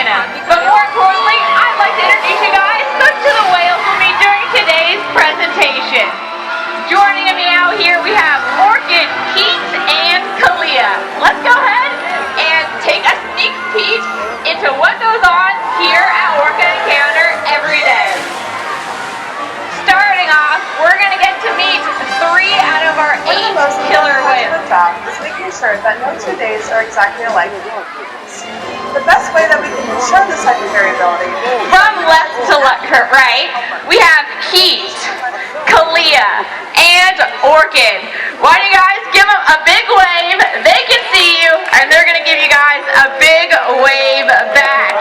banana. But more importantly, I'd like to introduce you guys to the whales with me during today's presentation. Joining me out here, we have Orkid, Keet, and Kalia. Let's go ahead and take a sneak peek into what goes on here at Orca Encounter every day. Starting off, we're going to get to meet 3 out of our 8 killer whales. Is making sure that no 2 days are exactly alike. The best way that we can show this type of variability, from left to right, we have Keet, Kalia, and Orkid. Why don't you guys give them a big wave? They can see you, and they're going to give you guys a big wave back.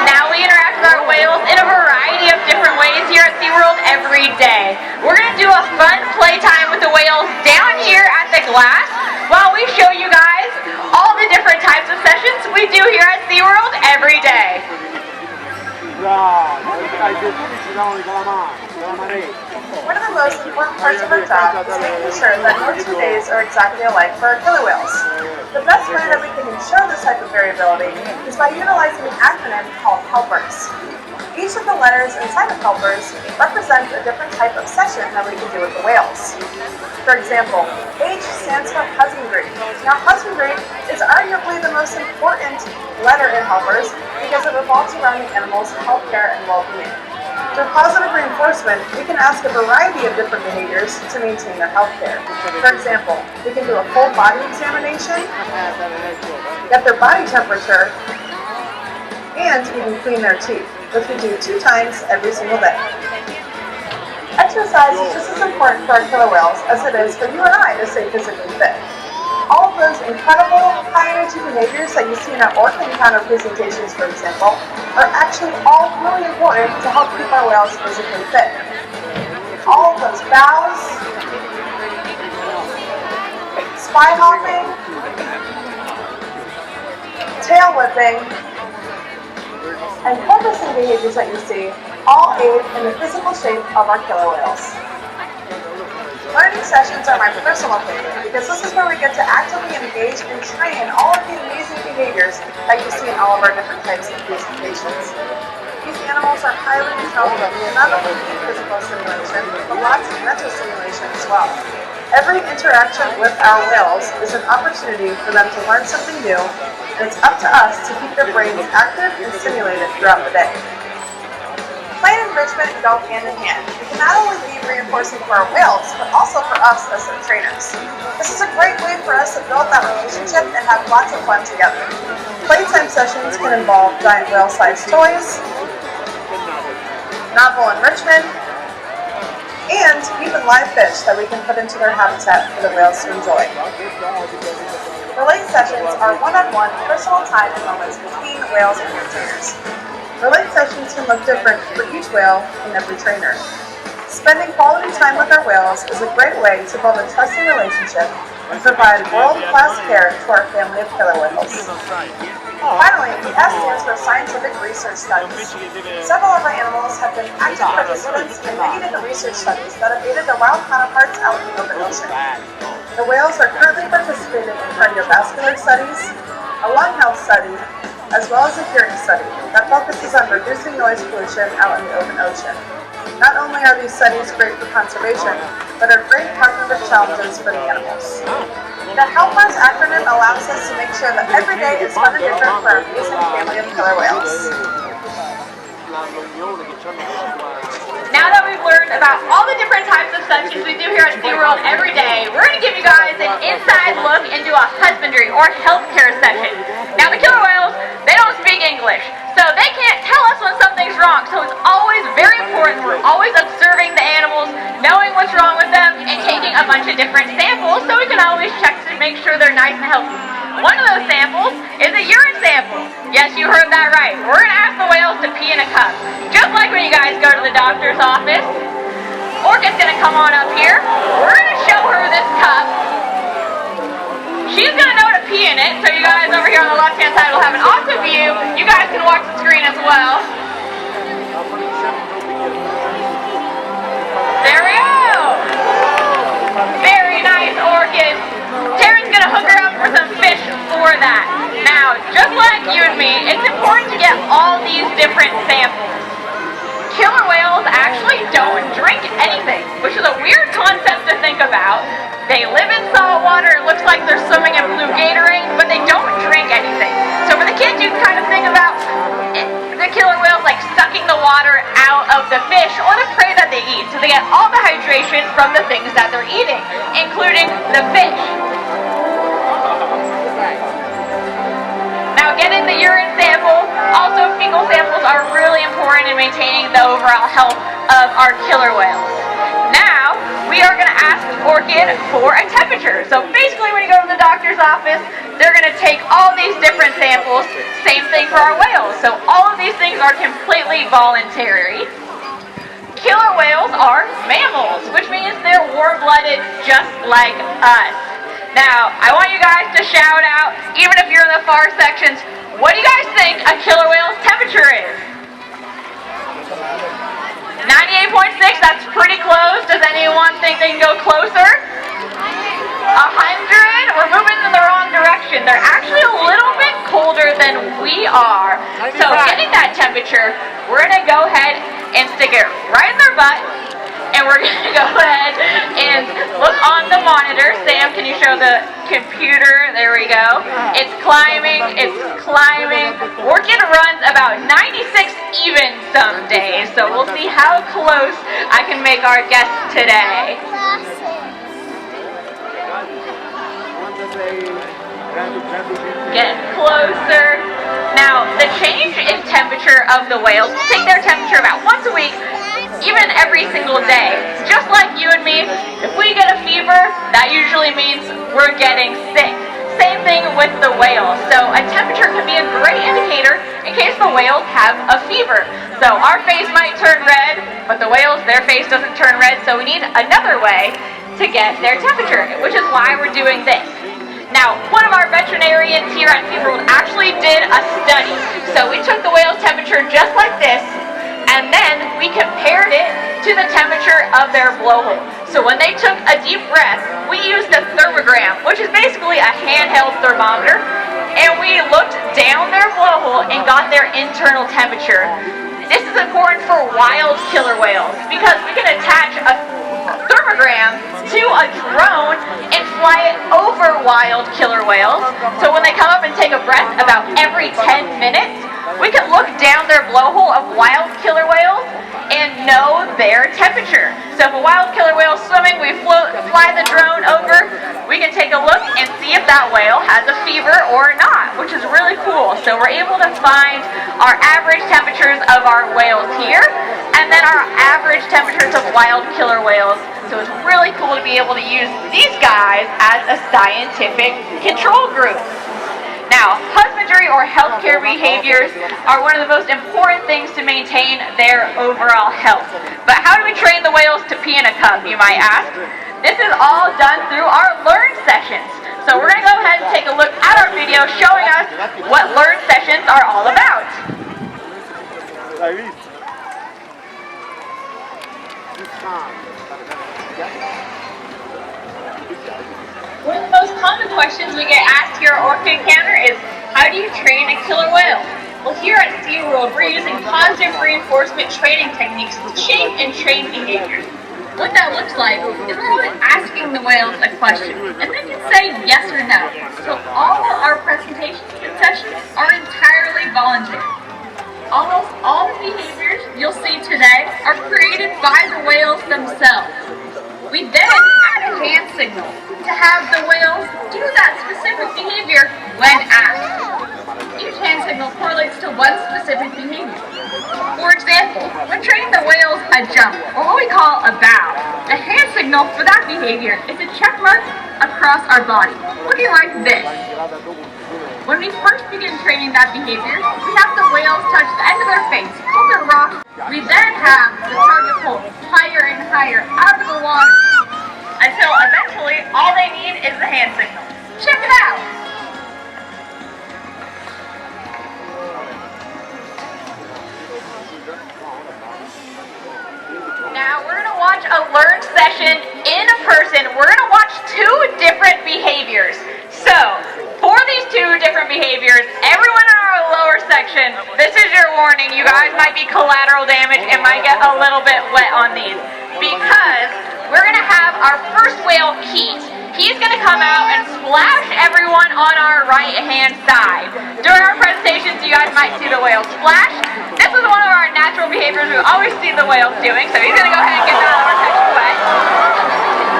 Now we interact with our whales in a variety of different ways here at SeaWorld every day. We're going to do a fun playtime with the whales down here at the glass while we show you guys all the different types of sessions we do here at SeaWorld every day. One of the most important parts of our job is making sure that no 2 days are exactly alike for our killer whales. The best way that we can show this type of variability is by utilizing an acronym called HELPERS. Each of the letters inside of HELPERS represents a different type of session that we can do with the whales. For example, H stands for husbandry. Now husbandry is arguably the most important letter in HELPERS because it revolves around the animal's health care and well-being. Through positive reinforcement, we can ask a variety of different behaviors to maintain their health care. For example, we can do a full body examination, get their body temperature, and we can clean their teeth, which we do 2 times every single day. Exercise is just as important for our killer whales as it is for you and I to stay physically fit. All of those incredible high-energy behaviors that you see in our Orca Encounter presentations, for example, are actually all really important to help keep our whales physically fit. All of those bows, spy hopping, tail whipping, and porpoising behaviors that you see all aid in the physical shape of our killer whales. Learning sessions are my personal favorite because this is where we get to actively engage and train all of the amazing behaviors that you see in all of our different types of presentations. These animals are highly intelligent and not only need physical stimulation, but lots of mental stimulation as well. Every interaction with our whales is an opportunity for them to learn something new, and it's up to us to keep their brains active and stimulated throughout the day. Play and enrichment go hand in hand. We can not only be reinforcing for our whales, but also for us as their trainers. This is a great way for us to build that relationship and have lots of fun together. Playtime sessions can involve giant whale-sized toys, novel enrichment, and even live fish that we can put into their habitat for the whales to enjoy. Relay sessions are one-on-one personal time and moments between the whales and their trainers. Relay sessions can look different for each whale and every trainer. Spending quality time with our whales is a great way to build a trusting relationship and provide world-class care to our family of killer whales. Finally, the S stands for scientific research studies. Several of our animals have been active participants in many different research studies that have aided their wild counterparts out in the open ocean. The whales are currently participating in cardiovascular studies, a lung health study, as well as a hearing study that focuses on reducing noise pollution out in the open ocean. Not only are these studies great for conservation, but are great cognitive challenges for the animals. The HELPERS acronym allows us to make sure that every day is fun and different for our amazing family of killer whales. Now that we've learned about all the different types of sessions we do here at SeaWorld every day, we're going to give you guys an inside look into a husbandry or healthcare session. Now the killer whales, they don't speak English, so they can't tell us when something's wrong, so it's always very important we're always observing the animals, knowing what's wrong with them, and taking a bunch of different samples so we can always check to make sure they're nice and healthy. One of those samples is a urine sample. Yes, you heard that right. We're going to ask the whales to pee in a cup. Just like when you guys go to the doctor's office. Orca's going to come on up here. We're going to show her this cup. She's going to know to pee in it, so you guys over here on the left-hand side will have an awesome view. You guys can watch the screen as well. There we go. Very nice, Orca. different samples. Killer whales actually don't drink anything, which is a weird concept to think about. They live in salt water, it looks like they're swimming in blue Gatorade, but they don't drink anything. So for the kids, you can kind of think about the killer whales like sucking the water out of the fish or the prey that they eat. So they get all the hydration from the things that they're eating, including the fish. Now getting the urine sample, also fecal samples are really important in maintaining the overall health of our killer whales. Now, we are going to ask Orkid for a temperature. So basically when you go to the doctor's office, they're going to take all these different samples, same thing for our whales. So all of these things are completely voluntary. Killer whales are mammals, which means they're warm-blooded just like us. Now, I want you guys to shout out, even if you're in the far sections, what do you guys think a killer whale's temperature is? 98.6, that's pretty close. Does anyone think they can go closer? 100? We're moving in the wrong direction. They're actually a little bit colder than we are. So getting that temperature, we're going to go ahead and stick it right in their butt. And we're going to go ahead and look on the monitor. Sam, can you show the computer? There we go. It's climbing. It's climbing. Orkid runs about 96 even some days. So we'll see how close I can make our guess today. Getting closer. Now, the change in temperature of the whales, we take their temperature about once a week, even every single day. Just like you and me, if we get a fever, that usually means we're getting sick. Same thing with the whales. So a temperature can be a great indicator in case the whales have a fever. So our face might turn red, but the whales, their face doesn't turn red, so we need another way to get their temperature, which is why we're doing this. Now, one of our veterinarians here at SeaWorld actually did a study. So we took the whale's temperature just like this, and then we compared it to the temperature of their blowhole. So when they took a deep breath, we used a thermogram, which is basically a handheld thermometer, and we looked down their blowhole and got their internal temperature. This is important for wild killer whales because we can attach a thermogram to a drone and fly it over wild killer whales. So when they come up and take a breath about every 10 minutes, we can look down their blowhole of wild killer whales and know their temperature. So if a wild killer whale is swimming, we fly the drone over, we can take a look and see if that whale has a fever or not, which is really cool. So we're able to find our average temperatures of our whales here, and then our average temperatures of wild killer whales. So it's really cool to be able to use these guys as a scientific control group. Now, husbandry or healthcare behaviors are one of the most important things to maintain their overall health. But how do we train the whales to pee in a cup, you might ask? This is all done through our Learn sessions. So we're going to go ahead and take a look at our video showing us what Learn sessions are all about. One of the most common questions we get asked here at Orca Encounter is, how do you train a killer whale? Well, here at SeaWorld, we're using positive reinforcement training techniques to shape and train behaviors. What that looks like is we're always asking the whales a question, and they can say yes or no. So all of our presentation sessions are entirely voluntary. Almost all the behaviors you'll see today are created by the whales themselves. We then add a hand signal to have the whales do that specific behavior when asked. Each hand signal correlates to one specific behavior. For example, when training the whales a jump, or what we call a bow, the hand signal for that behavior is a check mark across our body, looking like this. When we first begin training that behavior, we have the whales touch the end of their face, hold their rock. We then have the target pull higher and higher out of the water until eventually all they need is the hand signal. Check it out! Now we're going to watch a Learn session in person. We're going to watch two different behaviors. So, for these two different behaviors, everyone in our lower section, this is your warning, you guys. might get a little bit wet on these because we're going to have our first whale, Keet. He's going to come out and splash everyone on our right-hand side. During our presentations, you guys might see the whale splash. This is one of our natural behaviors we always see the whales doing, so he's going to go ahead and get that our section wet.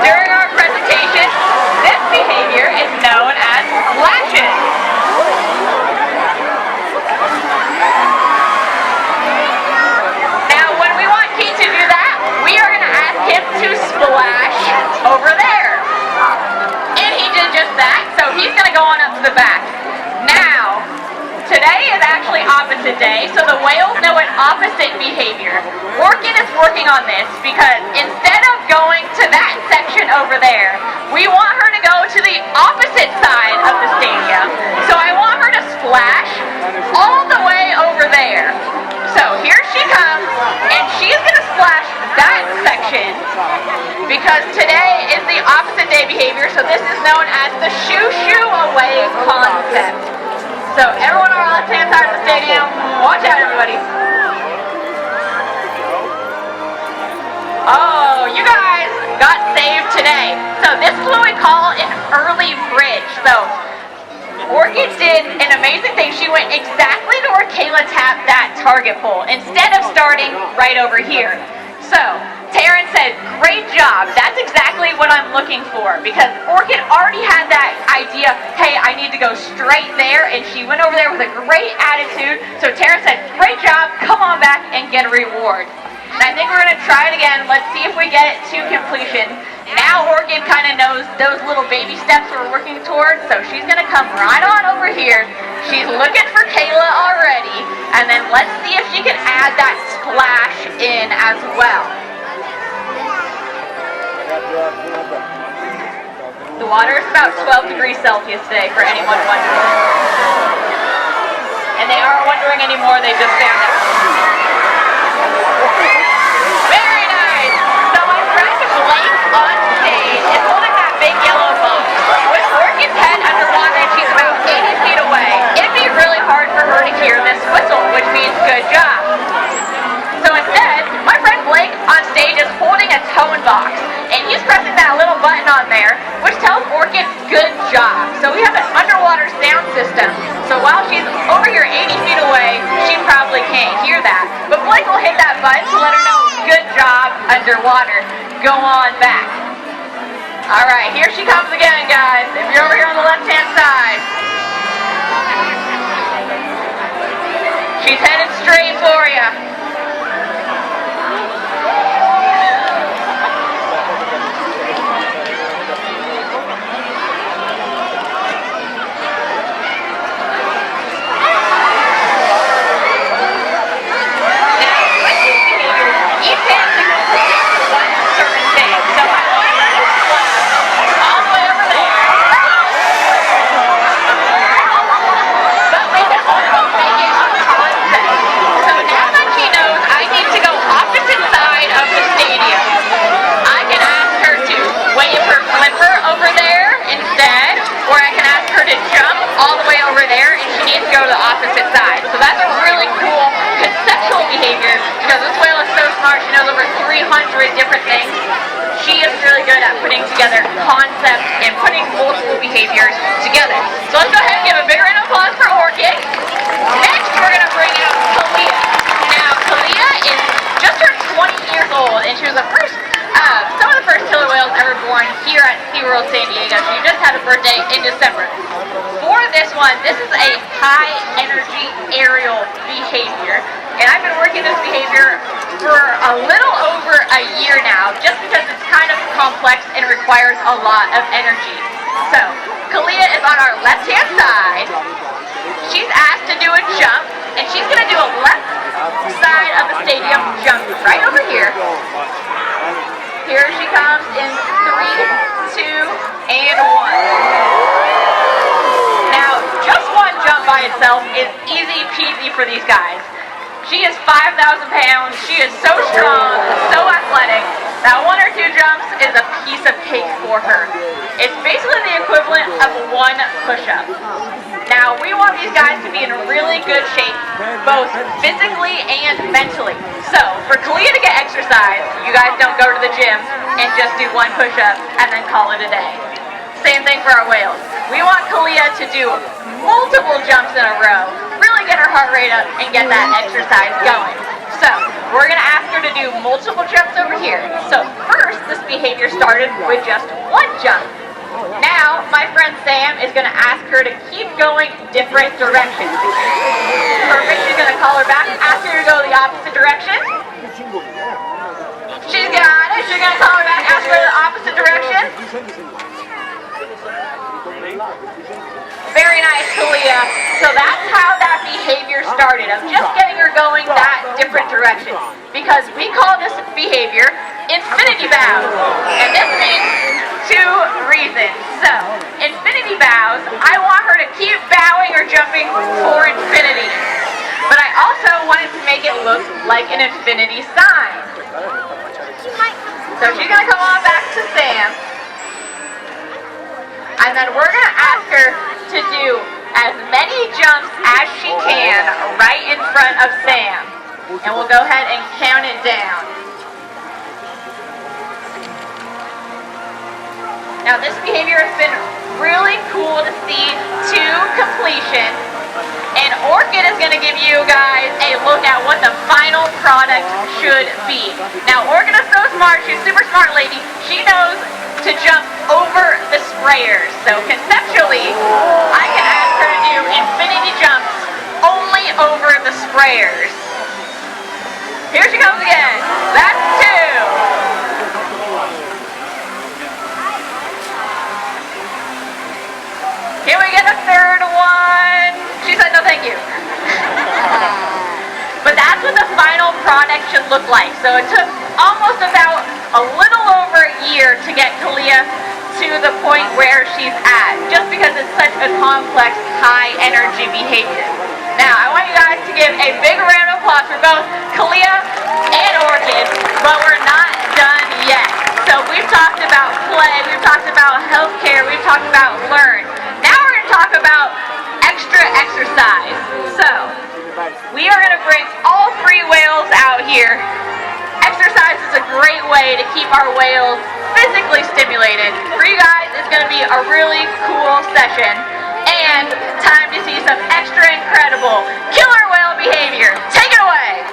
During our presentation, this behavior is known as splashes. Now, when we want Keet to do that, we are going to ask him to splash over there. And he did just that, so he's going to go on up to the back. Now, today is actually opposite day, so the whales know an opposite behavior. Orkid is working on this because instead of going to that section over there, we want her to go to the opposite side of the stadium. So I want her to splash all the way over there. So here she comes, and she's going to splash that section because today is the opposite day behavior, so this is known as the shoo-shoo away concept. So everyone on our left-hand side of the stadium, watch out everybody. Oh, you guys got saved today. So this is what we call an early bridge. So Orchid did an amazing thing. She went exactly to where Kayla tapped that target pole instead of starting right over here. So Taryn said, great job. That's exactly what I'm looking for because Orchid already had that idea, hey, I need to go straight there, and she went over there with a great attitude. So Taryn said, great job, come on back and get a reward. And I think we're going to try it again. Let's see if we get it to completion. Now Orchid kind of knows those little baby steps we're working towards, so she's going to come right on over here. She's looking for Kayla already, and then let's see if she can add that splash in as well. The water is about 12 degrees Celsius today, for anyone wondering. And they aren't wondering anymore, they just found out. Very nice! So my friend Blake on stage is holding that big yellow boat. With Orchid's head underwater and she's about 80 feet away, it'd be really hard for her to hear this whistle, which means good job. So instead, my friend Blake on stage is holding a tone box, and he's pressing that little button on there, which tells Orchid good job. So we have an underwater sound system, so while she's over here 80 feet away, she probably can't hear that. But Blake will hit that button to let her know good job underwater. Go on back. Alright, here she comes again, guys. If you're over here on the left-hand side, she's headed straight for you. Different things. She is really good at putting together concepts and putting multiple behaviors together. So let's go ahead and give a big round of applause for Orchid. Next, we're going to bring out Kalia. Now, Kalia is just turned 20 years old, and she was the first, some of the first killer whales ever born here at SeaWorld San Diego. She just had a birthday in December. For this one, this is a high energy aerial behavior, and I've been working this behavior for a little over a year now, just because it's kind of complex and requires a lot of energy. So, Kalia is on our left-hand side. She's asked to do a jump, and she's going to do a left side of the stadium jump right over here. Here she comes in 3, 2, and 1. Now, just one jump by itself is easy peasy for these guys. She is 5,000 pounds, she is so strong, so athletic, that 1 or 2 jumps is a piece of cake for her. It's basically the equivalent of 1 push-up. Now, we want these guys to be in really good shape, both physically and mentally. So, for Kalia to get exercise, you guys don't go to the gym and just do one push-up and then call it a day. Same thing for our whales. We want Kalia to do multiple jumps in a row, really get her heart rate up and get that exercise going. So, we're going to ask her to do multiple jumps over here. So, first, this behavior started with just one jump. Now, my friend Sam is going to ask her to keep going different directions. Perfect, she's going to call her back, ask her to go the opposite direction. She's got it, she's going to call her back, ask her the opposite direction. Very nice, Kalia. So that's how that behavior started, of just getting her going that different direction. Because we call this behavior infinity bows. And this means two reasons. So, infinity bows, I want her to keep bowing or jumping for infinity. But I also wanted to make it look like an infinity sign. So she's going to come on back to Sam. And then we're going to ask her to do as many jumps as she can right in front of Sam. And we'll go ahead and count it down. Now this behavior has been really cool to see to completion. And Orchid is going to give you guys a look at what the final product should be. Now Orchid is so smart, she's a super smart lady. She knows to jump over the sprayers. So conceptually, I can ask her to do infinity jumps only over the sprayers. Here she comes again. That's two. Can we get a third one? She said no thank you. But that's what the final product should look like. So it took almost about a little over a year to get Kalia to the point where she's at, just because it's such a complex, high energy behavior. Now, I want you guys to give a big round of applause for both Kalia and Orchid, but we're not done yet. So we've talked about play, we've talked about healthcare, we've talked about learn. Now we're going to talk about extra exercise. So, we are going to bring all three whales out here. Exercise is a great way to keep our whales physically stimulated. For you guys, it's going to be a really cool session and time to see some extra incredible killer whale behavior. Take it away!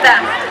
them.